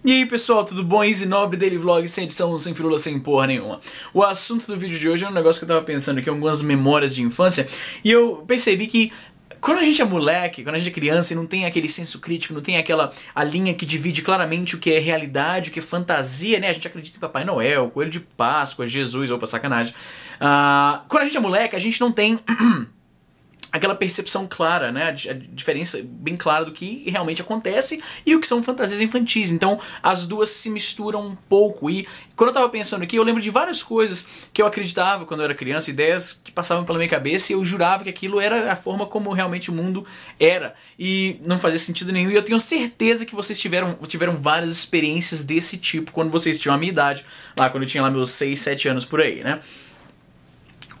E aí pessoal, tudo bom? Easy Nobre Daily Vlog, sem edição, sem firula, sem porra nenhuma. O assunto do vídeo de hoje é um negócio que eu tava pensando aqui, algumas memórias de infância, e eu percebi que quando a gente é moleque, quando a gente é criança e não tem aquele senso crítico, não tem a linha que divide claramente o que é realidade, o que é fantasia, né? A gente acredita em Papai Noel, Coelho de Páscoa, Jesus, opa, sacanagem. Quando a gente é moleque, a gente não tem aquela percepção clara, né? A diferença bem clara do que realmente acontece e o que são fantasias infantis. Então, as duas se misturam um pouco. E quando eu tava pensando aqui, eu lembro de várias coisas que eu acreditava quando eu era criança, ideias que passavam pela minha cabeça e eu jurava que aquilo era a forma como realmente o mundo era. E não fazia sentido nenhum. E eu tenho certeza que vocês tiveram várias experiências desse tipo quando vocês tinham a minha idade, lá quando eu tinha lá meus 6, 7 anos por aí, né?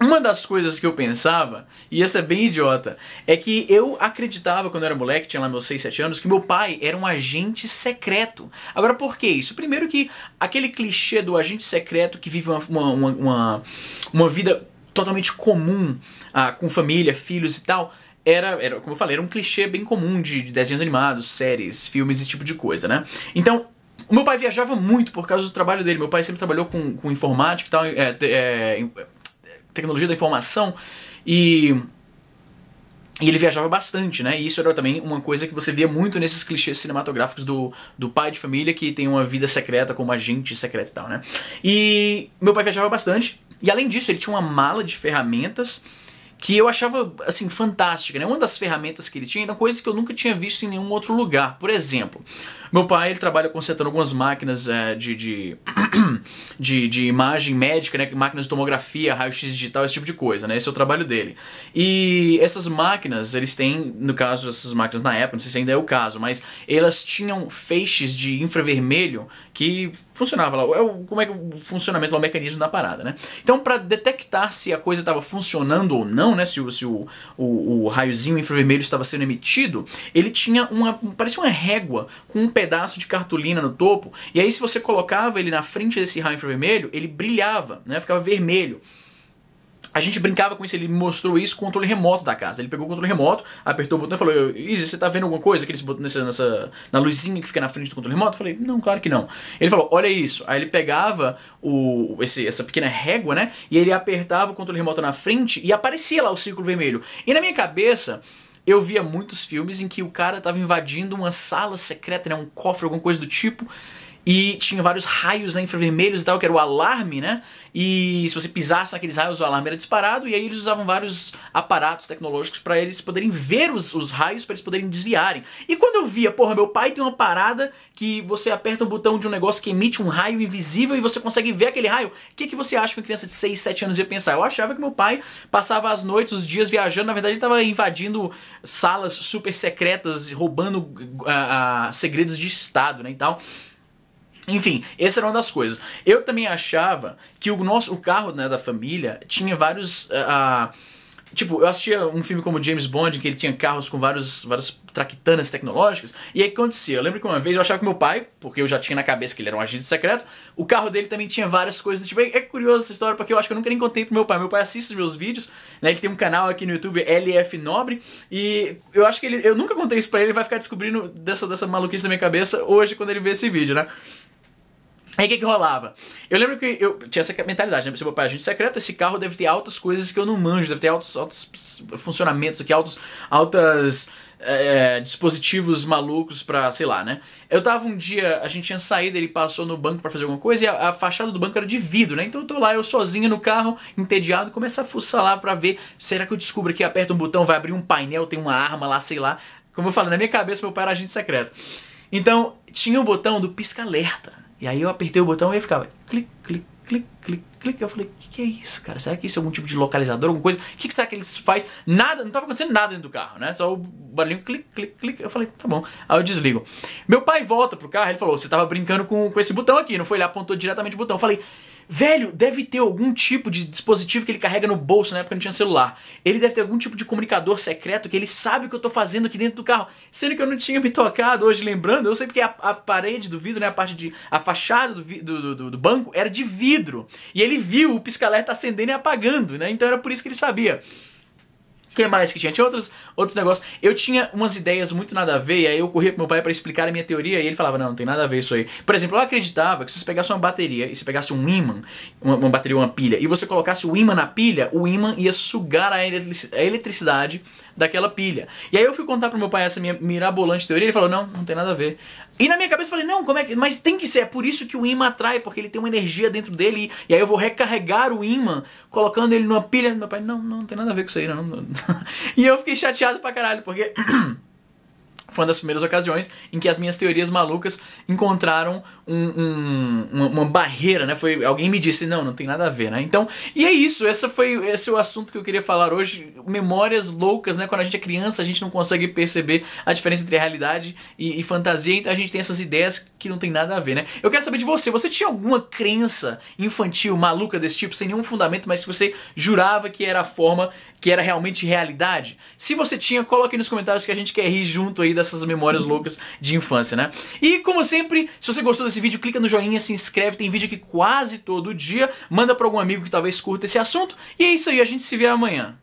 Uma das coisas que eu pensava, e essa é bem idiota, é que eu acreditava quando eu era moleque, tinha lá meus 6, 7 anos, que meu pai era um agente secreto. Agora, por que isso? Primeiro que aquele clichê do agente secreto que vive uma vida totalmente comum, com família, filhos e tal, era, como eu falei, era um clichê bem comum de desenhos animados, séries, filmes, esse tipo de coisa, né? Então, o meu pai viajava muito por causa do trabalho dele. Meu pai sempre trabalhou com informática e tal, tecnologia da informação, e ele viajava bastante, né? E isso era também uma coisa que você via muito nesses clichês cinematográficos do pai de família que tem uma vida secreta como agente secreto e tal, né? E meu pai viajava bastante, e além disso ele tinha uma mala de ferramentas que eu achava, assim, fantástica, né? Uma das ferramentas que ele tinha eram coisas que eu nunca tinha visto em nenhum outro lugar. Por exemplo, meu pai, ele trabalha consertando algumas máquinas de imagem médica, né? Máquinas de tomografia, raio-x digital, esse tipo de coisa, né? Esse é o trabalho dele. E essas máquinas, eles têm, no caso, essas máquinas na época, não sei se ainda é o caso, mas elas tinham feixes de infravermelho que funcionava lá. Como é que o funcionamento, o mecanismo da parada, né? Então, para detectar se a coisa estava funcionando ou não, né? Se o raiozinho infravermelho estava sendo emitido, ele tinha parecia uma régua com um pedaço de cartolina no topo, e aí se você colocava ele na frente desse raio infravermelho, ele brilhava, né? Ficava vermelho. A gente brincava com isso, ele me mostrou isso com o controle remoto da casa. Ele pegou o controle remoto, apertou o botão e falou: Izzy, você tá vendo alguma coisa? Aqueles botões na luzinha que fica na frente do controle remoto? Eu falei: não, claro que não. Ele falou: olha isso. Aí ele pegava essa pequena régua, né? E ele apertava o controle remoto na frente e aparecia lá o círculo vermelho. E na minha cabeça, eu via muitos filmes em que o cara tava invadindo uma sala secreta, né? Um cofre, alguma coisa do tipo. E tinha vários raios, né, infravermelhos e tal, que era o alarme, né? E se você pisasse naqueles raios, o alarme era disparado. E aí eles usavam vários aparatos tecnológicos para eles poderem ver os raios, para eles poderem desviarem. E quando eu via, porra, meu pai tem uma parada que você aperta um botão de um negócio que emite um raio invisível e você consegue ver aquele raio. O que você acha que uma criança de 6, 7 anos ia pensar? Eu achava que meu pai passava as noites, os dias viajando. Na verdade ele estava invadindo salas super secretas, roubando segredos de estado, né, e tal. Enfim, essa era uma das coisas. Eu também achava que o carro, né, da família tinha vários... tipo, eu assistia um filme como James Bond, que ele tinha carros com várias traquitanas tecnológicas, e aí o que acontecia? Eu lembro que uma vez eu achava que meu pai, porque eu já tinha na cabeça que ele era um agente secreto, o carro dele também tinha várias coisas do tipo. É curioso essa história, porque eu acho que eu nunca nem contei pro meu pai. Meu pai assiste os meus vídeos, né, ele tem um canal aqui no YouTube, LF Nobre, e eu acho que eu nunca contei isso pra ele, ele vai ficar descobrindo dessa maluquice da minha cabeça hoje quando ele vê esse vídeo, né? Aí o que rolava? Eu lembro que eu tinha essa mentalidade, né? Se meu pai é agente secreto, esse carro deve ter altas coisas que eu não manjo, deve ter altos funcionamentos aqui, altos dispositivos malucos pra, sei lá, né? Eu tava um dia, a gente tinha saído, ele passou no banco pra fazer alguma coisa e a fachada do banco era de vidro, né? Então eu tô lá, eu sozinho no carro, entediado, começo a fuçar lá pra ver, será que eu descubro que aperta um botão, vai abrir um painel, tem uma arma lá, sei lá. Como eu falei, na minha cabeça meu pai era agente secreto. Então, tinha o botão do pisca-alerta. E aí eu apertei o botão e ele ficava clique, clique, clique, clique, clique. Eu falei, o que é isso, cara? Será que isso é algum tipo de localizador, alguma coisa? O que será que ele faz? Nada, não tava acontecendo nada dentro do carro, né? Só o barulhinho clique, clique, clique. Eu falei, tá bom. Aí eu desligo. Meu pai volta pro carro, ele falou, você tava brincando com esse botão aqui, não foi? Ele apontou diretamente o botão. Eu falei, velho, deve ter algum tipo de dispositivo que ele carrega no bolso, na época não tinha celular. Ele deve ter algum tipo de comunicador secreto que ele sabe o que eu tô fazendo aqui dentro do carro. Sendo que eu não tinha me tocado hoje, lembrando, eu sei porque a parede do vidro, né, a fachada do banco era de vidro. E ele viu o pisca-alerta acendendo e apagando, né, então era por isso que ele sabia. que mais que tinha? Tinha outros negócios. Eu tinha umas ideias muito nada a ver, e aí eu corria pro meu pai pra explicar a minha teoria, e ele falava, não tem nada a ver isso aí. Por exemplo, eu acreditava que se você pegasse uma bateria, e se pegasse um ímã, uma bateria ou uma pilha, e você colocasse o ímã na pilha, o ímã ia sugar a eletricidade daquela pilha. E aí eu fui contar pro meu pai essa minha mirabolante teoria, ele falou, não tem nada a ver. E na minha cabeça eu falei, não, como é que... Mas tem que ser, é por isso que o ímã atrai, porque ele tem uma energia dentro dele, e aí eu vou recarregar o ímã, colocando ele numa pilha. Meu pai, não tem nada a ver com isso aí, não. E eu fiquei chateado pra caralho, porque... Foi uma das primeiras ocasiões em que as minhas teorias malucas encontraram uma barreira, né? Alguém me disse, não tem nada a ver, né? Então, e é isso, esse é o assunto que eu queria falar hoje. Memórias loucas, né? Quando a gente é criança, a gente não consegue perceber a diferença entre realidade e fantasia, então a gente tem essas ideias que não tem nada a ver, né? Eu quero saber de você, você tinha alguma crença infantil maluca desse tipo, sem nenhum fundamento, mas que você jurava que era a forma, que era realmente realidade? Se você tinha, coloque aí nos comentários que a gente quer rir junto aí dessas memórias loucas de infância, né? E como sempre, se você gostou desse vídeo, clica no joinha, se inscreve, tem vídeo aqui quase todo dia, manda pra algum amigo que talvez curta esse assunto, e é isso aí, a gente se vê amanhã.